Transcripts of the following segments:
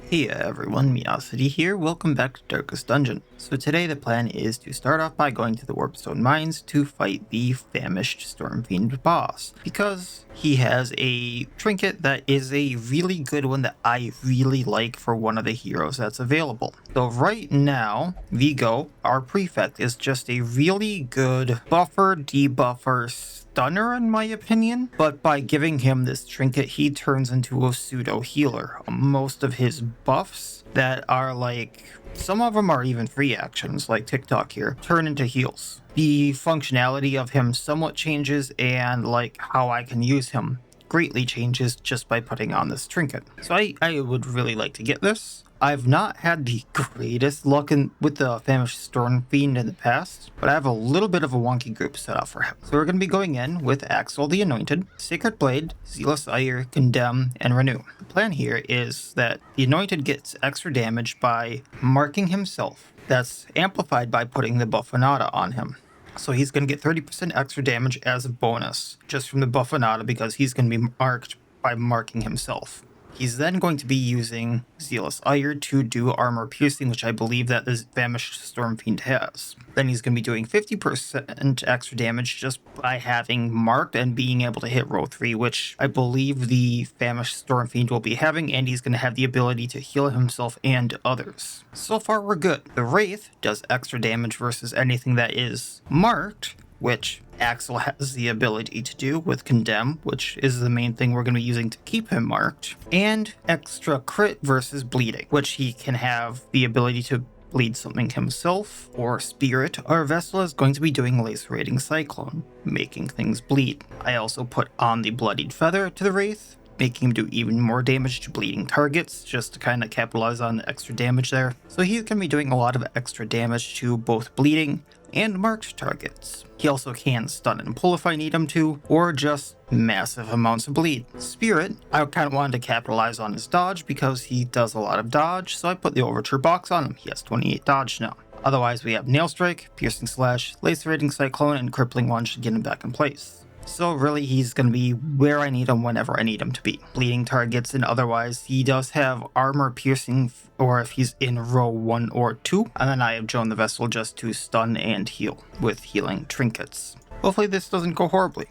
Hey everyone, Miacidae here, welcome back to Darkest Dungeon. So today the plan is to start off by going to the Warpstone mines to fight the Famished Stormfiend boss, because he has a trinket that is a really good one that I really like for one of the heroes that's available. So right now, Vigo, our prefect, is just a really good buffer, debuffer, stunner in my opinion, but by giving him this trinket he turns into a pseudo healer. Most of his buffs that are like, some of them are even free actions like TikTok here, turn into heals. The functionality of him somewhat changes, and like how I can use him greatly changes just by putting on this trinket. So I would really like to get this. I've not had the greatest luck with the Famished Stormfiend in the past, but I have a little bit of a wonky group set up for him. So we're going to be going in with Axel the Anointed, Sacred Blade, Zealous Ire, Condemn, and Renew. The plan here is that the Anointed gets extra damage by marking himself. That's amplified by putting the Buffonata on him. So he's going to get 30% extra damage as a bonus just from the Buffonata because he's going to be marked by marking himself. He's then going to be using Zealous Ire to do armor piercing, which I believe that the Famished Stormfiend has. Then he's going to be doing 50% extra damage just by having marked and being able to hit row 3, which I believe the Famished Stormfiend will be having, and he's going to have the ability to heal himself and others. So far we're good. The Wraith does extra damage versus anything that is marked, which Axel has the ability to do with Condemn, which is the main thing we're going to be using to keep him marked, and extra crit versus bleeding, which he can have the ability to bleed something himself or spirit. Our vessel is going to be doing Lacerating Cyclone, making things bleed. I also put on the Bloodied Feather to the Wraith, making him do even more damage to bleeding targets, just to kind of capitalize on the extra damage there. So he's going to be doing a lot of extra damage to both bleeding and marked targets. He also can stun and pull if I need him to, or just massive amounts of bleed. Spirit, I kind of wanted to capitalize on his dodge because he does a lot of dodge, so I put the Overture box on him. He has 28 dodge now. Otherwise we have Nail Strike, Piercing Slash, Lacerating Cyclone, and Crippling Lunge to get him back in place. So really he's going to be where I need him whenever I need him to be. Bleeding targets, and otherwise he does have armor piercing, or if he's in row 1 or 2. And then I have Joan the Vessel just to stun and heal with healing trinkets. Hopefully this doesn't go horribly.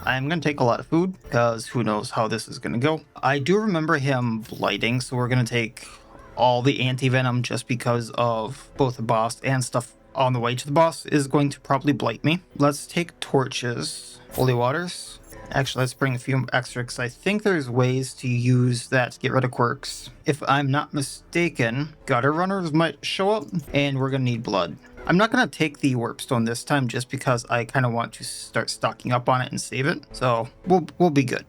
I'm going to take a lot of food because who knows how this is going to go. I do remember him blighting, so we're going to take all the anti-venom just because of both the boss and stuff on the way to the boss is going to probably blight me. Let's take torches. Holy waters. Actually, let's bring a few extra because I think there's ways to use that to get rid of quirks. If I'm not mistaken, gutter runners might show up, and we're going to need blood. I'm not going to take the Warpstone this time just because I kind of want to start stocking up on it and save it. So we'll be good.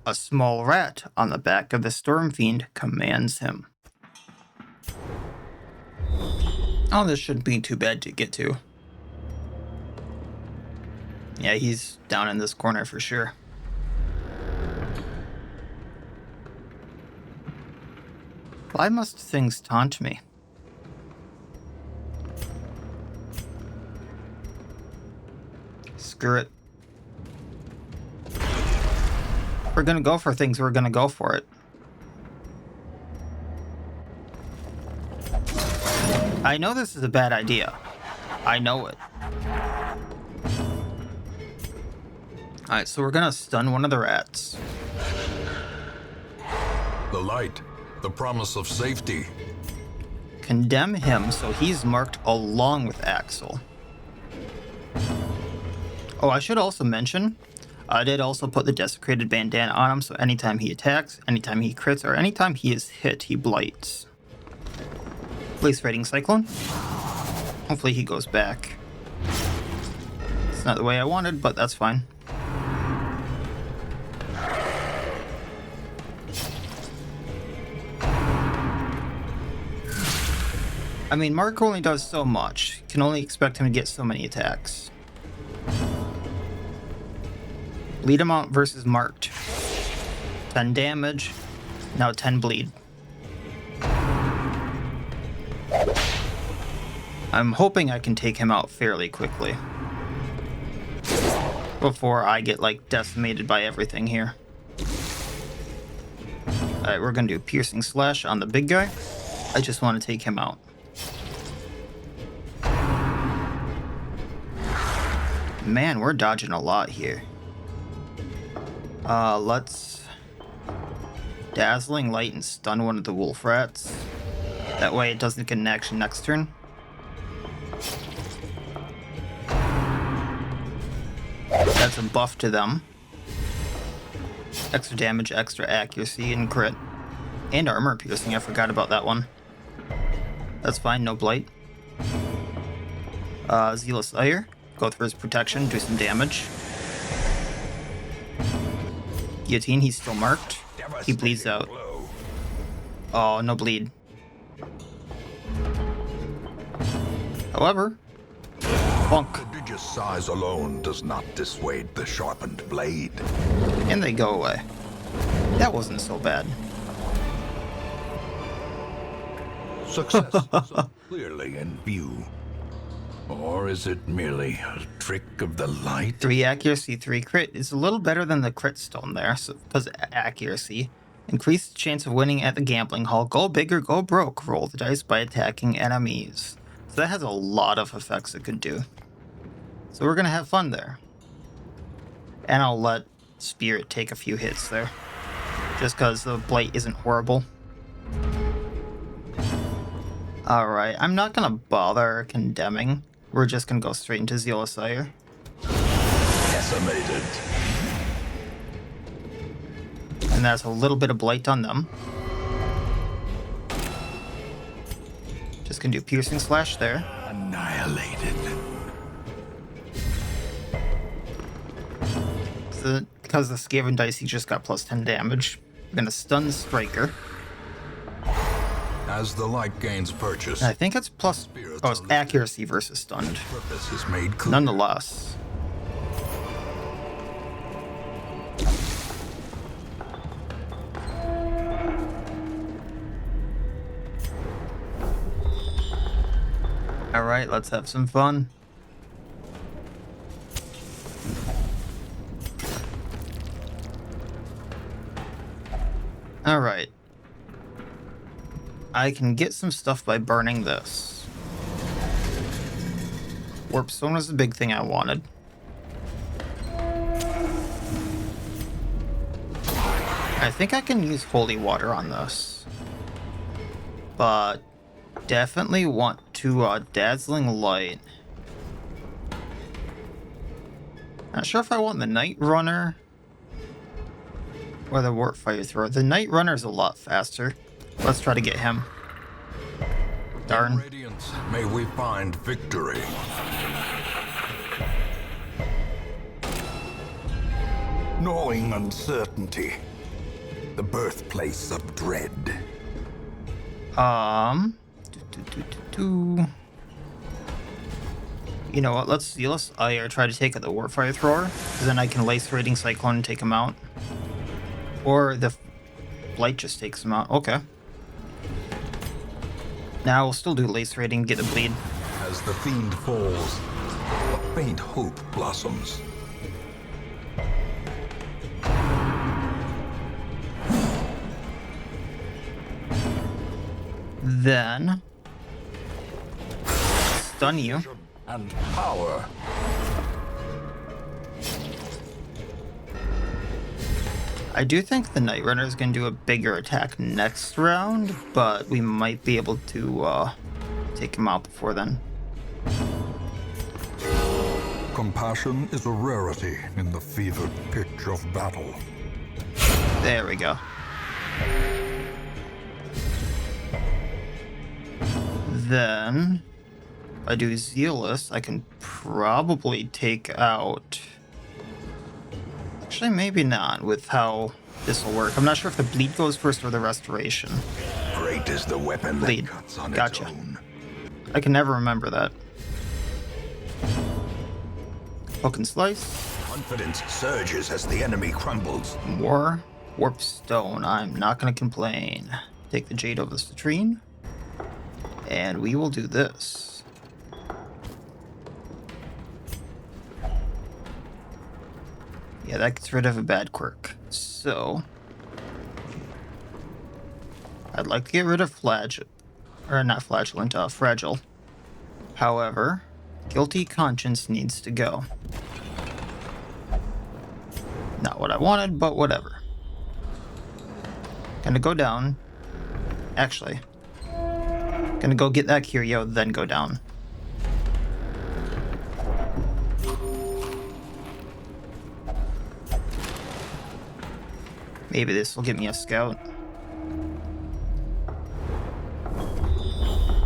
A small rat on the back of the Stormfiend commands him. Oh, this shouldn't be too bad to get to. Yeah, he's down in this corner for sure. Why must things taunt me? Screw it. If we're gonna go for things, we're gonna go for it. I know this is a bad idea. I know it. Alright, so we're gonna stun one of the rats. The light, the promise of safety. Condemn him so he's marked along with Axel. Oh, I should also mention, I did also put the Desecrated Bandana on him, so anytime he attacks, anytime he crits, or anytime he is hit, he blights. Lacerating Cyclone. Hopefully he goes back. It's not the way I wanted, but that's fine. I mean, Mark only does so much. You can only expect him to get so many attacks. Bleed amount versus marked. 10 damage. Now 10 bleed. I'm hoping I can take him out fairly quickly before I get like decimated by everything here. Alright, we're gonna do Piercing Slash on the big guy. I just want to take him out. Man, we're dodging a lot here. Let's Dazzling Light and stun one of the wolf rats. That way it doesn't get an action next turn. That's a buff to them. Extra damage, extra accuracy, and crit. And armor piercing, I forgot about that one. That's fine, no blight. Zealous Ire. Go through his protection, do some damage. Guillotine, he's still marked. He bleeds out. Oh, no bleed. However, bonk. Prodigious size alone does not dissuade the sharpened blade. And they go away. That wasn't so bad. Success is clearly in view. Or is it merely a trick of the light? 3 accuracy, 3 crit is a little better than the crit stone there, because accuracy. Increase the chance of winning at the gambling hall. Go big or go broke. Roll the dice by attacking enemies. So that has a lot of effects it could do. So we're going to have fun there. And I'll let Spirit take a few hits there. Just because the blight isn't horrible. Alright, I'm not going to bother condemning. We're just going to go straight into Zealous Ire. Decimated. And that's a little bit of blight on them. Just going to do Piercing Slash there. Annihilated. Because the Skaven dice, he just got plus 10 damage. I'm going to stun Striker. As the light gains purchase, I think it's plus... Oh, it's accuracy versus stunned. purpose is made clear. Nonetheless. Alright, let's have some fun. Alright. I can get some stuff by burning this. Warpstone was the big thing I wanted. I think I can use holy water on this. But definitely want to Dazzling Light. Not sure if I want the Night Runner or the Warp Fire Thrower. The Night Runner is a lot faster. Let's try to get him. Darn. Radiance, may we find victory. Gnawing uncertainty, the birthplace of dread. You know what? Let's Zealous Ire try to take out the Warfire Thrower, because then I can Lace Raiding Cyclone and take him out. Or the Blight just takes him out. Okay. Now we'll still do Lace Raiding, get the bleed. As the fiend falls, a faint hope blossoms. Then stun you. And power. I do think the Night Runner is going to do a bigger attack next round, but we might be able to take him out before then. Compassion is a rarity in the fevered pitch of battle. There we go. Then, if I do Zealous, I can probably take out... Actually, maybe not with how this will work. I'm not sure if the bleed goes first or the restoration. Great is the weapon Bleed. that cuts on Gotcha. its own. I can never remember that. Hook and Slice. Confidence surges as the enemy crumbles. More Warpstone. I'm not going to complain. Take the Jade of the Citrine. And we will do this. Yeah, that gets rid of a bad quirk. So, I'd like to get rid of Fragile. However, Guilty Conscience needs to go. Not what I wanted, but whatever. Gonna go down. Actually, gonna go get that curio, then go down. Maybe this will get me a scout.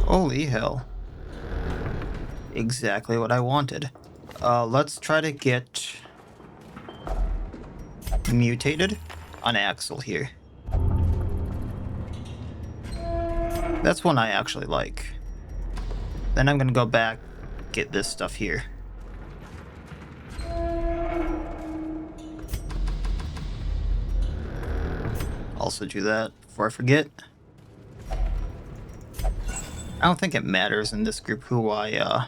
Holy hell. Exactly what I wanted. Let's try to get mutated on Axel here. That's one I actually like. Then I'm gonna go back, get this stuff here. Also do that before I forget. I don't think it matters in this group who I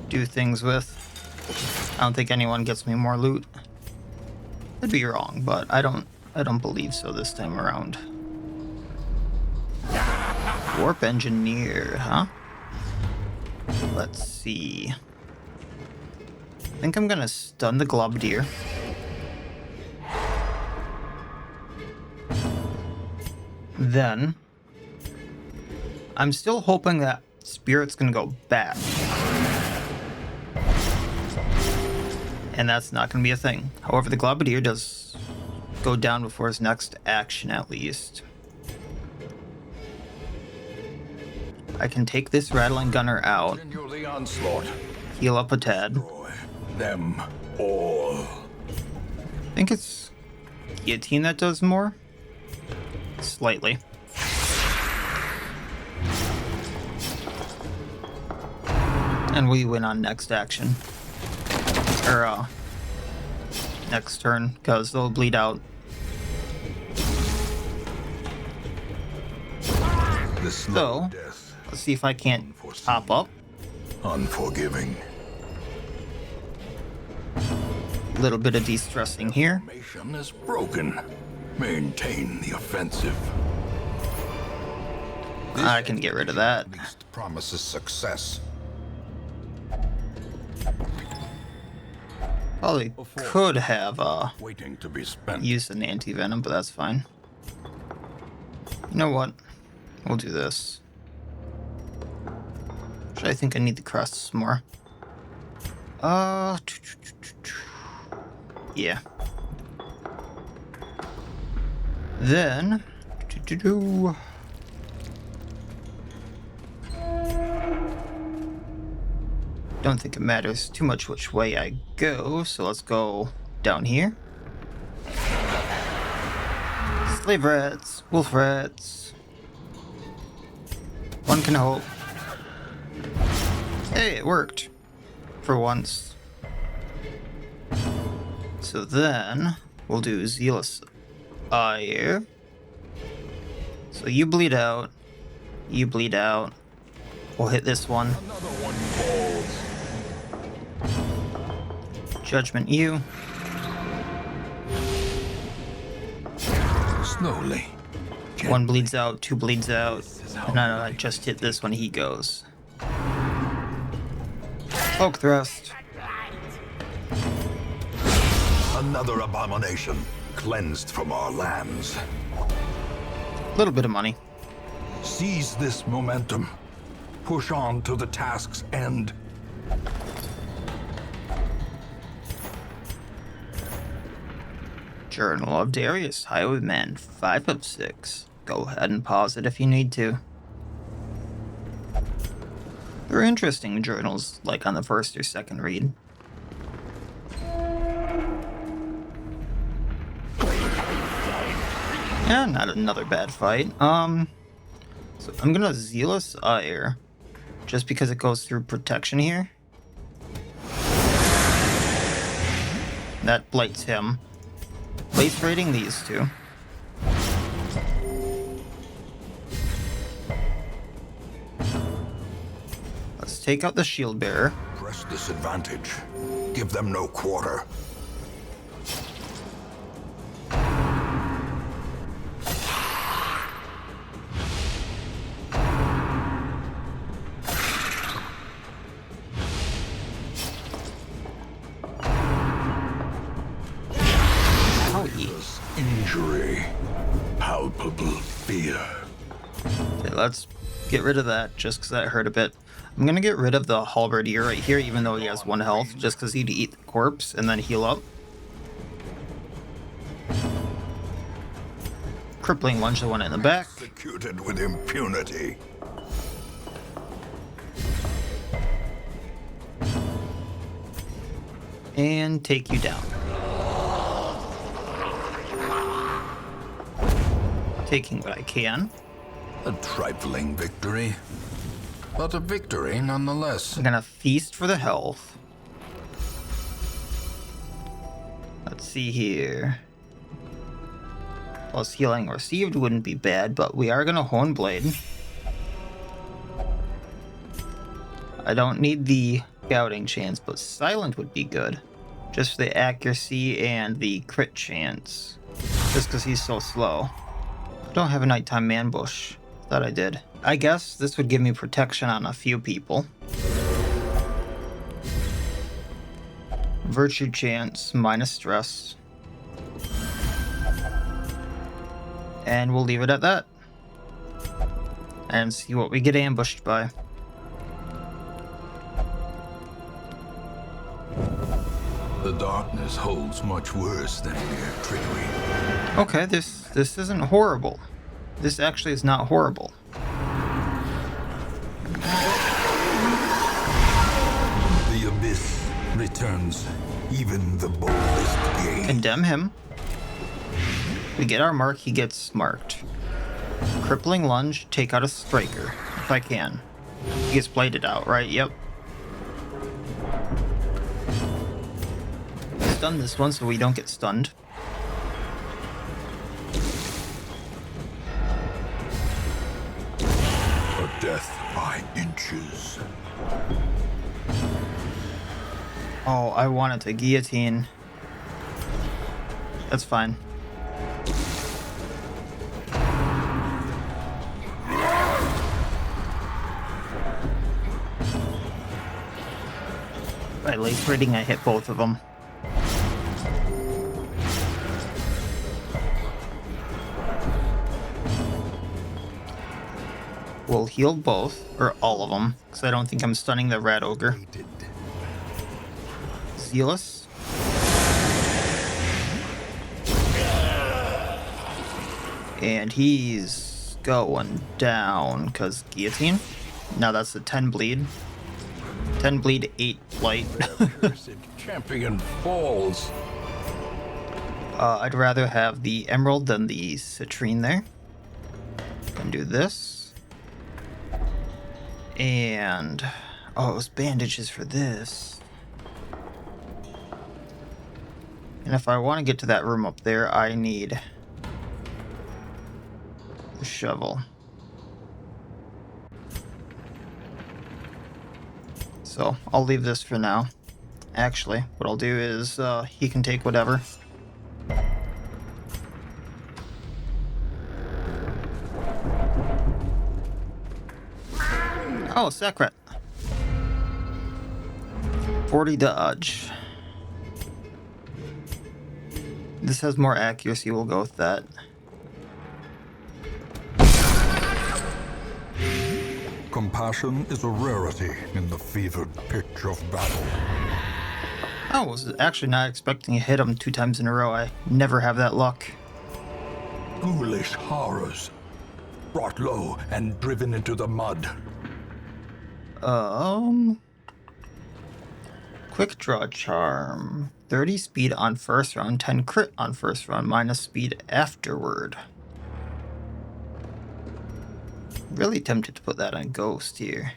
do things with. I don't think anyone gets me more loot. Could be wrong, but I don't believe so this time around. Warp Engineer, huh? Let's see. I think I'm gonna stun the Globdeer. Then I'm still hoping that Spirit's gonna go back. And that's not gonna be a thing. However, the Globdeer does go down before his next action at least. I can take this Rattling Gunner out. The onslaught. Heal up a tad. Destroy them all. I think it's Guillotine that does more. Slightly. And we win on next action. Or, next turn, because they'll bleed out. The slow So, death. let's see if I can't pop up. Unforgiving. A little bit of de-stressing here. Formation is broken. Maintain the offensive. I can get rid of that. At least promises success. Probably could have Waiting to be spent. used an anti-venom, but that's fine. You know what? We'll do this. Actually, I think I need the crusts more. Yeah. Then, don't think it matters too much which way I go, so let's go down here. Slave rats, wolf rats. One can hope. Hey, it worked. For once. So then, we'll do Zealous Ire. So you bleed out. You bleed out. We'll hit this one. Another one falls. Judgment you. Slowly. One bleeds out, two bleeds out. And I just hit this when he goes. Poke thrust. Another abomination cleansed from our lands. A little bit of money. Seize this momentum. Push on to the task's end. Journal of Darius, Highwayman, 5 of 6. Go ahead and pause it if you need to. They're interesting journals, like on the first or second read. Yeah, not another bad fight. So I'm gonna Zealous Ire, just because it goes through protection here. That blights him. Base rating these two. Let's take out the shield bearer. Press this advantage. Give them no quarter. a palpable fear. Okay, let's get rid of that just because that hurt a bit. I'm gonna get rid of the halberdier right here, even though he has 1 health, just because he'd eat the corpse and then heal up. Crippling lunge the one in the back. Executed with impunity. And take you down. Taking what I can. A trifling victory, but a victory nonetheless. I'm gonna feast for the health. Let's see here. Plus healing received wouldn't be bad, but we are gonna Hone Blade. I don't need the scouting chance, but silent would be good. Just for the accuracy and the crit chance. Just because he's so slow. I don't have a nighttime ambush. Thought I did. I guess this would give me protection on a few people. Virtue chance minus stress. And we'll leave it at that. And see what we get ambushed by. The darkness holds much worse than mere trickery. Okay, this isn't horrible. This actually is not horrible. The abyss returns even the boldest game. Condemn him. We get our mark, he gets marked. Crippling lunge, take out a striker, if I can. He gets bladed out, right? Yep. Stun this one so we don't get stunned. A death by inches. Oh, I wanted to guillotine. That's fine. By lace rating, I hit both of them. We'll heal both, or all of them, because I don't think I'm stunning the Rat Ogre. Zealous. And he's going down, because guillotine. Now that's a 10 bleed. 10 bleed, 8 blight. Champion falls. I'd rather have the emerald than the citrine there. Can do this. And oh, it was bandages for this. And if I want to get to that room up there, I need the shovel. So I'll leave this for now. Actually, what I'll do is he can take whatever. Oh, Sacret. 40 dodge. This has more accuracy, we'll go with that. Compassion is a rarity in the fevered pitch of battle. I was actually not expecting to hit him 2 times in a row. I never have that luck. Ghoulish horrors. Brought low and driven into the mud. Quick draw charm. 30 speed on first round, 10 crit on first round, minus speed afterward. Really tempted to put that on Ghost here.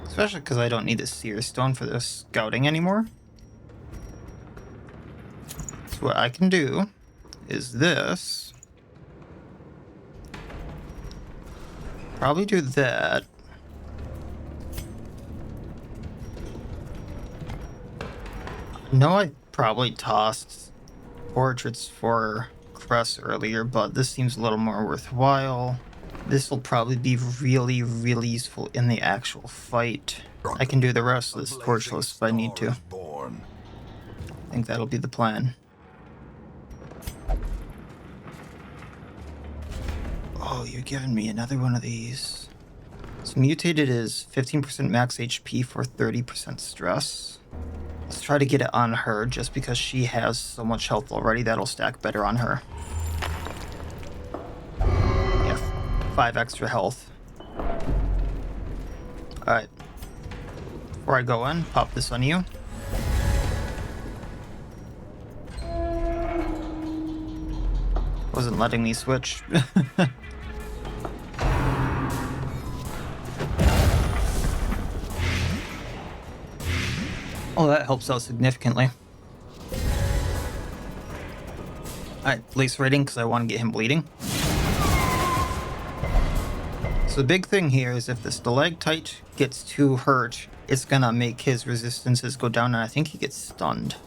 Especially because I don't need the Seer Stone for the scouting anymore. So what I can do is this. Probably do that. No, I probably tossed portraits for Cress earlier, but this seems a little more worthwhile. This will probably be really, really useful in the actual fight. I can do the rest of this torchless if I need to. I think that'll be the plan. Oh, you're giving me another one of these. So mutated is 15% max HP for 30% stress. Let's try to get it on her just because she has so much health already. That'll stack better on her. Yeah, 5 extra health. Alright. Before I go in, pop this on you. Wasn't letting me switch. Oh, that helps out significantly. Alright, lace rating because I want to get him bleeding. So the big thing here is if the stalactite gets too hurt, it's gonna make his resistances go down, and I think he gets stunned.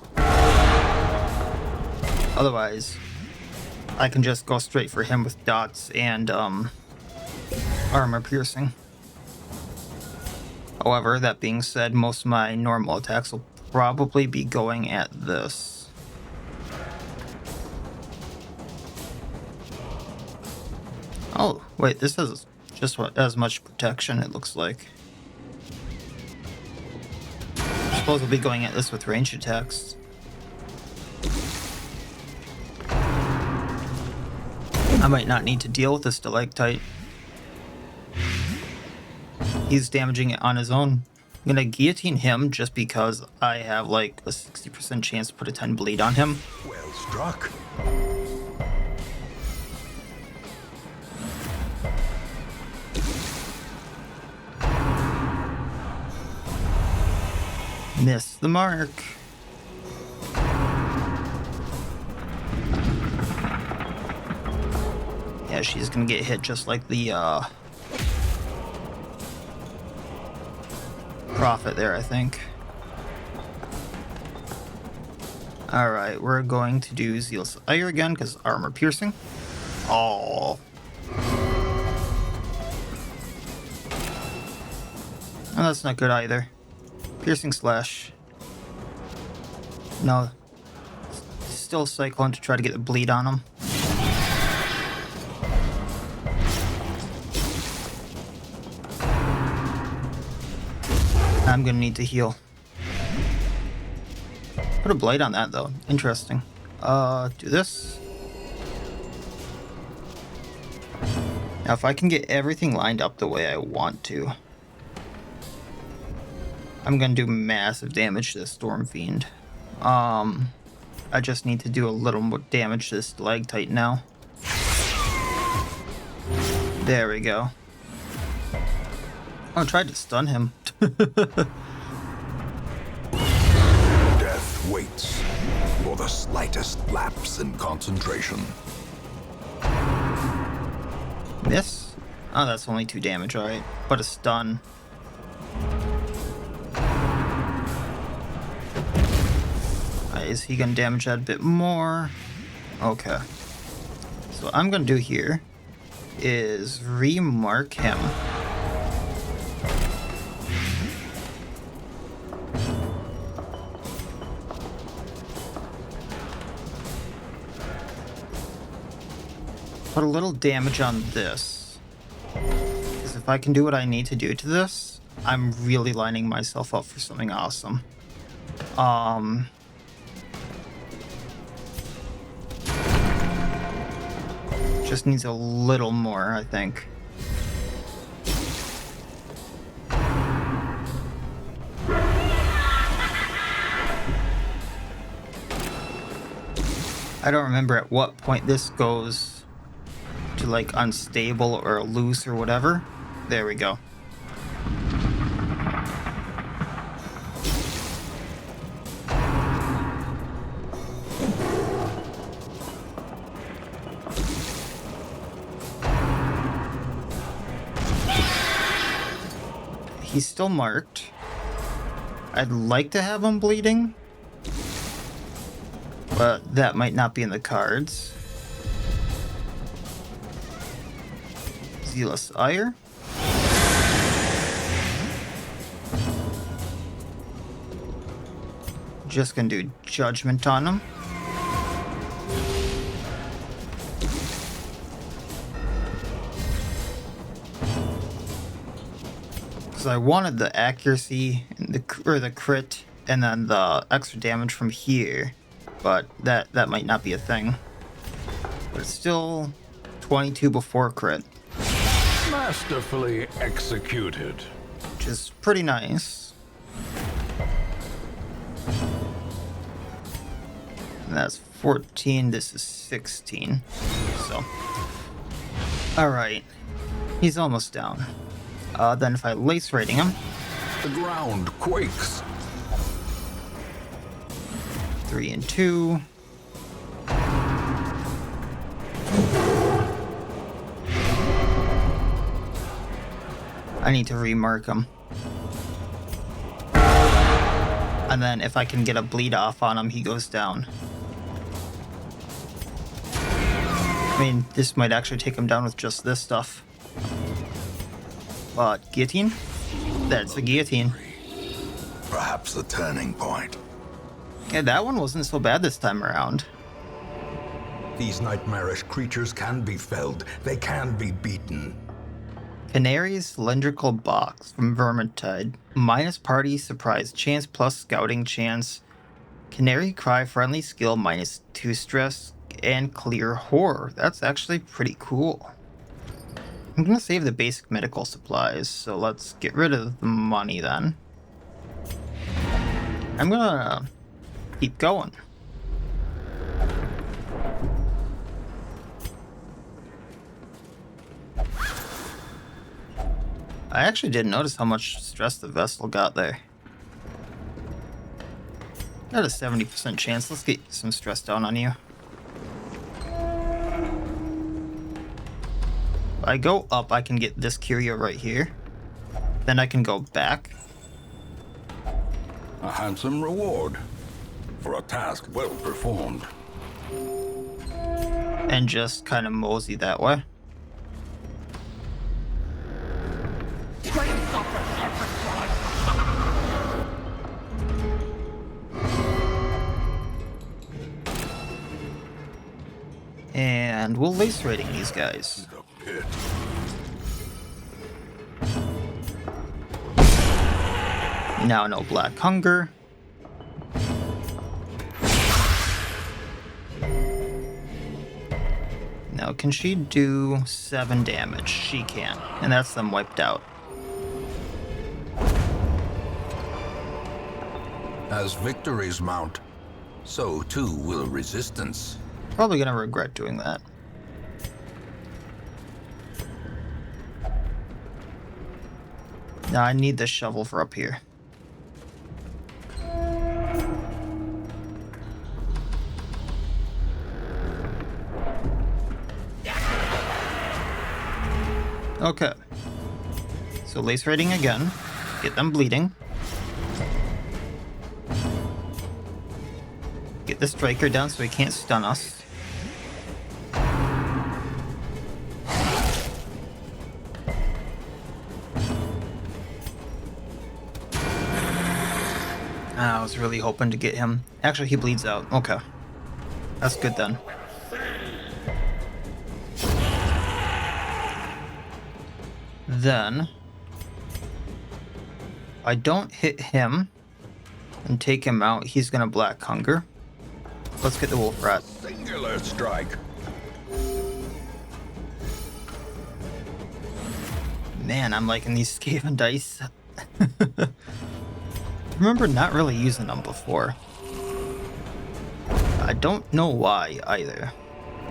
Otherwise, I can just go straight for him with dots and armor piercing. However, that being said, most of my normal attacks will probably be going at this. Oh, wait, this has just as much protection, it looks like. I suppose I'll be going at this with ranged attacks. I might not need to deal with the stalactite. He's damaging it on his own. I'm gonna guillotine him just because I have like a 60% chance to put a 10 bleed on him. Well struck. Miss the mark. Yeah, she's gonna get hit just like the Prophet there, I think. Alright, we're going to do Zealous Ire again because armor piercing. Oh. Oh, that's not good either. Piercing slash. No. Still Cyclone to try to get the bleed on him. I'm gonna need to heal. Put a blade on that though. Interesting. Do this. Now if I can get everything lined up the way I want to, I'm gonna do massive damage to the Stormfiend. I just need to do a little more damage to this stalactite now. There we go. Oh, I tried to stun him. Death waits for the slightest lapse in concentration. Miss? Oh, that's only 2 damage, alright. But a stun. Is he gonna damage that a bit more? Okay. So what I'm gonna do here is remark him. Put a little damage on this. Because if I can do what I need to do to this, I'm really lining myself up for something awesome. Just needs a little more, I think. I don't remember at what point this goes to like unstable or loose or whatever. There we go. He's still marked. I'd like to have him bleeding, but that might not be in the cards. Zealous Ire. Just gonna do Judgment on him. Because I wanted the accuracy and the crit and then the extra damage from here, but that might not be a thing. But it's still 22 before crit, Masterfully executed. which is pretty nice. And that's 14, this is 16. So, alright, he's almost down. Then if I lace rating him, The ground quakes. 3 and 2. I need to remark him. And then if I can get a bleed off on him, he goes down. I mean, this might actually take him down with just this stuff. But guillotine? That's a guillotine. Perhaps the turning point. Yeah, that one wasn't so bad this time around. These nightmarish creatures can be felled. They can be beaten. Canary's Cylindrical Box from Vermintide. Minus party surprise chance plus scouting chance. Canary Cry friendly skill minus 2 stress and clear horror. That's actually pretty cool. I'm gonna save the basic medical supplies, so let's get rid of the money then. I'm gonna keep going. I actually didn't notice how much stress the vessel got there. Got a 70% chance. Let's get some stress down on you. If I go up, I can get this curio right here. Then I can go back. A handsome reward for a task well performed. And just kind of mosey that way. And we'll lace rating these guys. The pit. Now no black hunger. Now can she do 7 damage? She can. And that's them wiped out. As victories mount, so too will resistance. Probably gonna regret doing that. Now I need the shovel for up here. Okay. So lace rating again. Get them bleeding. Get the striker down so he can't stun us. I was really hoping to get him. Actually, he bleeds out. Okay. That's good then. Then, I don't hit him and take him out, he's gonna black hunger. Let's get the wolf rat. Singular strike. Man, I'm liking these Skaven dice. Remember not really using them before. I don't know why either.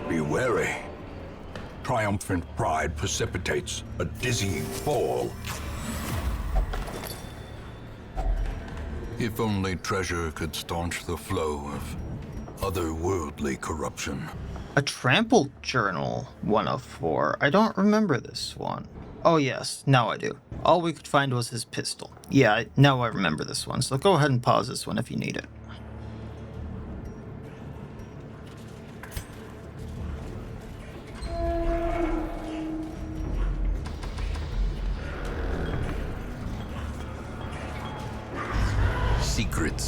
Be wary. Triumphant pride precipitates a dizzying fall. If only treasure could staunch the flow of otherworldly corruption. A trampled journal, 1 of 4. I don't remember this one. Oh yes, now I do. All we could find was his pistol. Yeah, now I remember this one, so go ahead and pause this one if you need it.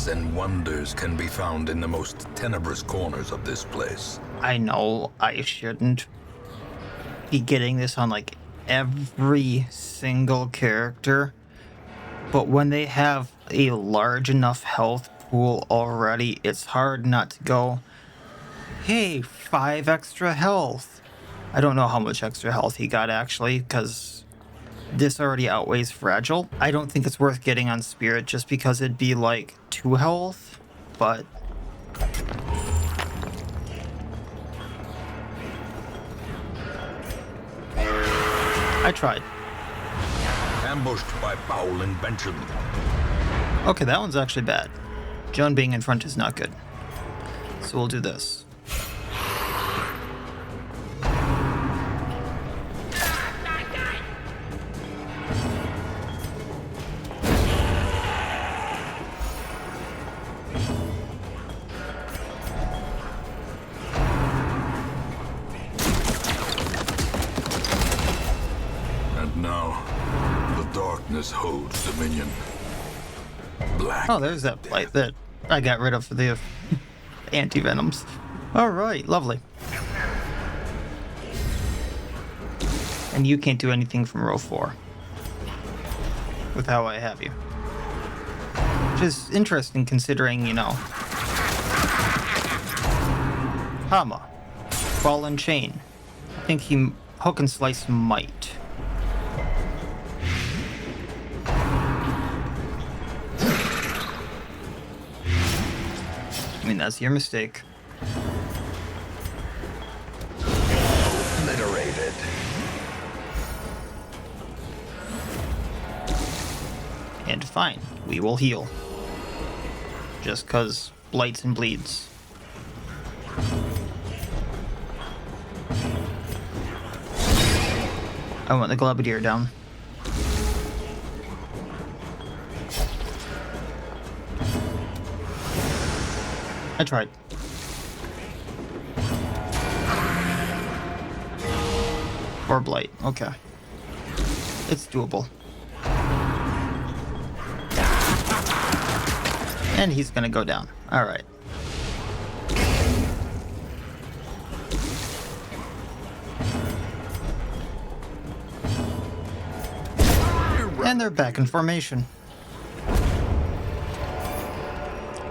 secrets and wonders can be found in the most tenebrous corners of this place. I know I shouldn't be getting this on like every single character, but when they have a large enough health pool already, it's hard not to go, hey, 5 extra health. I don't know how much extra health he got actually, because this already outweighs Fragile. I don't think it's worth getting on Spirit just because it'd be like 2 health, but I tried. Ambushed by foul invention. Okay, that one's actually bad. Joan being in front is not good. So we'll do this. And now, the darkness holds dominion. Black. Oh, there's that blight that I got rid of for the anti-venoms. Alright, lovely. And you can't do anything from row 4. With how I have you. Which is interesting considering, you know. Hama. Ball and chain. I think he hook and slice might. I mean, that's your mistake. Obliterated. And fine, we will heal. Just cause blights and bleeds. I want the Globadier down. I tried. Or blight, okay. It's doable. And he's gonna go down. Alright. And they're back in formation.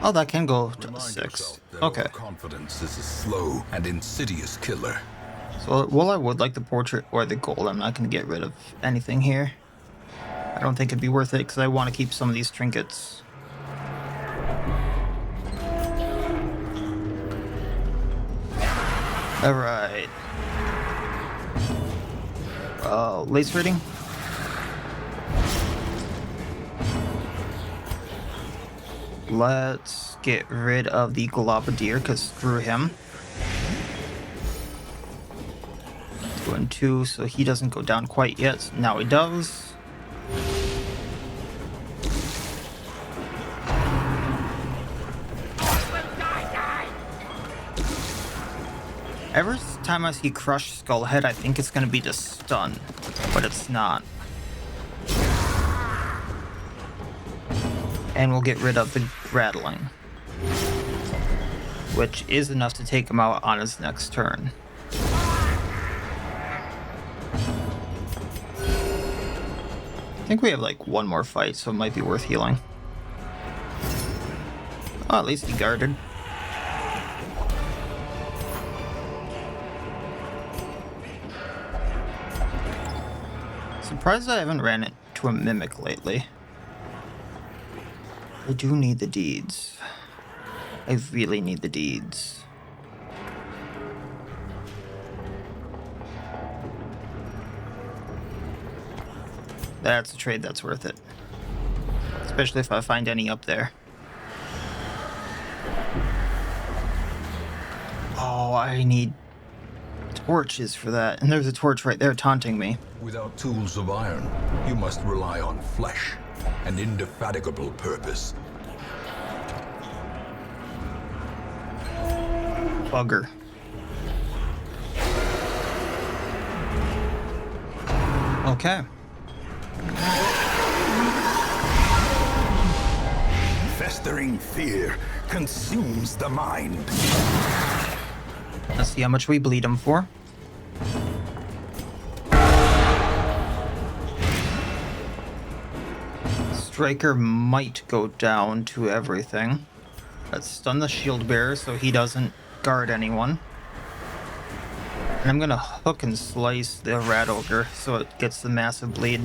Oh, that can go to Remind 6. yourself that Okay. overconfidence is a slow and insidious killer. So, while I would like the portrait or the gold, I'm not going to get rid of anything here. I don't think it'd be worth it because I want to keep some of these trinkets. Alright. Lace rating? Let's get rid of the Globadier because screw him. 2 and 2, so he doesn't go down quite yet. Now he does. Every time I see Crush Skullhead, I think it's going to be to stun, but it's not. And we'll get rid of the Rattling, which is enough to take him out on his next turn. I think we have like one more fight, so it might be worth healing. Oh, at least he guarded. Surprised I haven't ran into a Mimic lately. I do need the deeds. I really need the deeds. That's a trade that's worth it. Especially if I find any up there. Oh, I need torches for that. And there's a torch right there taunting me. Without tools of iron, you must rely on flesh, an indefatigable purpose. Bugger. Okay. festering fear consumes the mind. Let's see how much we bleed him for. Striker might go down to everything. Let's stun the shield bearer so he doesn't guard anyone. And I'm gonna hook and slice the rat ogre so it gets the massive bleed.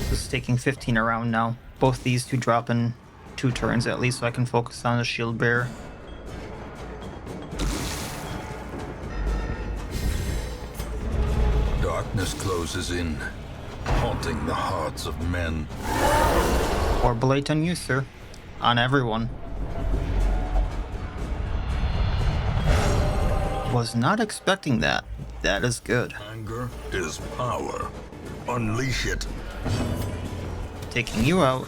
It's taking 15 around now. Both these two drop in 2 turns at least so I can focus on the shield bearer. Darkness closes in, haunting the hearts of men. Or Blight on you, sir. On everyone. Was not expecting that. That is good. Anger is power. Unleash it. Taking you out.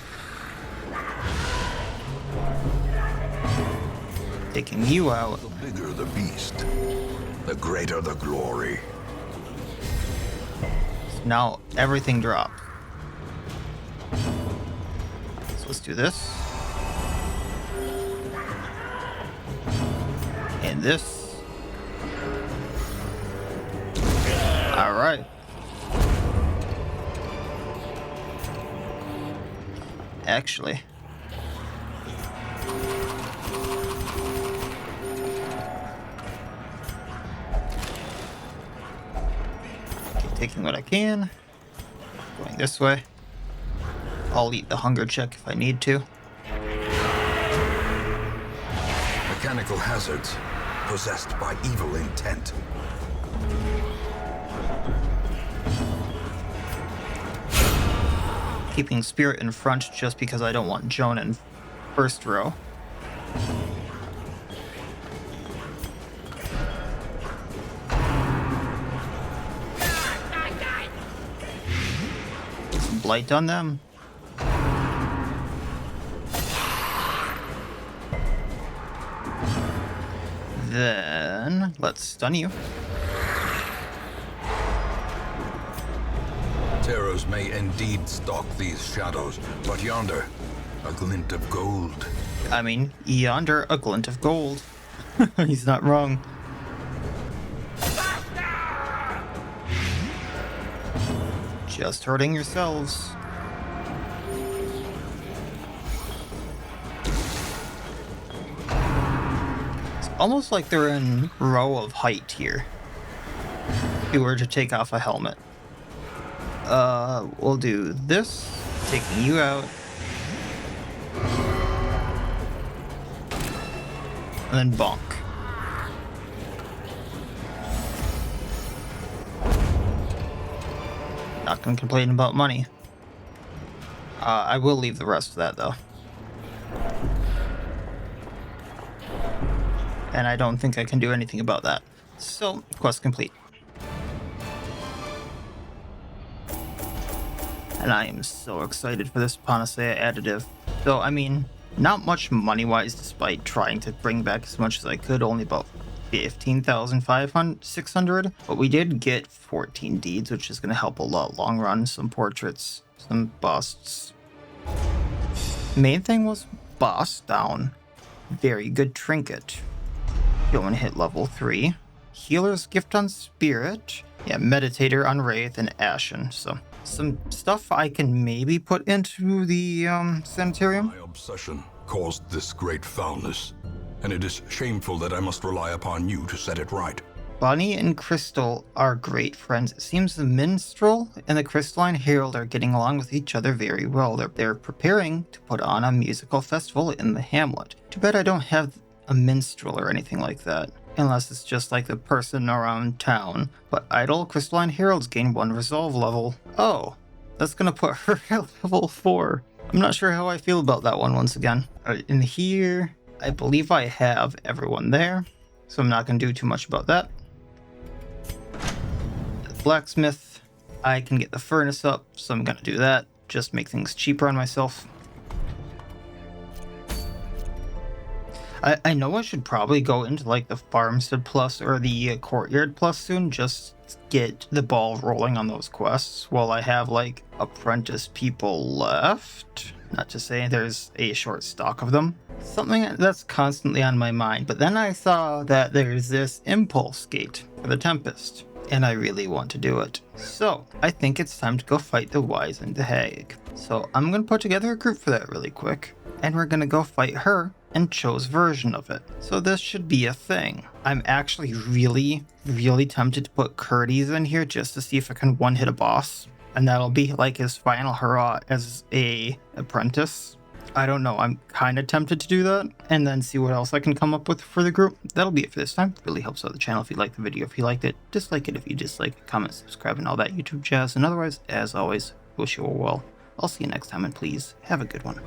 Taking you out. The bigger the beast, the greater the glory. Now everything dropped. So let's do this. And this. Alright. Actually. Taking what I can. Going this way. I'll eat the hunger check if I need to. Mechanical hazards possessed by evil intent. Keeping Spirit in front just because I don't want Joan in first row. Some blight on them. Then let's stun you. Terrors may indeed stalk these shadows, but yonder, a glint of gold. I mean, yonder, a glint of gold. He's not wrong. Just hurting yourselves. It's almost like they're in row of height here. If you were to take off a helmet. We'll do this, taking you out. And then bonk. Not gonna complain about money. I will leave the rest of that though. And I don't think I can do anything about that. So, quest complete. And I am so excited for this Panacea additive. So, I mean, not much money-wise despite trying to bring back as much as I could, only about 15,600. But we did get 14 deeds, which is going to help a lot long run. Some portraits, some busts. Main thing was boss down. Very good trinket. Going to hit level 3. Healer's Gift on Spirit. Yeah, Meditator on Wraith and Ashen. So some stuff I can maybe put into the sanitarium. My obsession caused this great foulness, and it is shameful that I must rely upon you to set it right. Bunny and Crystal are great friends. It seems the Minstrel and the Crystalline Herald are getting along with each other very well. They're preparing to put on a musical festival in the hamlet. Too bad I don't have a minstrel or anything like that. Unless it's just like the person around town. But idle Crystalline Heralds gain 1 resolve level. Oh, that's gonna put her at level 4. I'm not sure how I feel about that one once again. In here, I believe I have everyone there. So I'm not gonna do too much about that. The blacksmith, I can get the furnace up, so I'm gonna do that. Just make things cheaper on myself. I know I should probably go into like the Farmstead Plus or the Courtyard Plus soon, just get the ball rolling on those quests while I have like apprentice people left. Not to say there's a short stock of them. Something that's constantly on my mind, but then I saw that there's this impulse gate for the Tempest, and I really want to do it. So I think it's time to go fight the Wizened Hag. So I'm going to put together a group for that really quick, and we're going to go fight her and Cho's version of it. So this should be a thing. I'm actually really tempted to put Curdy's in here just to see if I can one-hit a boss. And that'll be like his final hurrah as a apprentice. I don't know, I'm kind of tempted to do that. And then see what else I can come up with for the group. That'll be it for this time. Really helps out the channel if you liked the video. If you liked it, dislike it if you dislike it. Comment, subscribe, and all that YouTube jazz. And otherwise, as always, wish you all well. I'll see you next time, and please have a good one.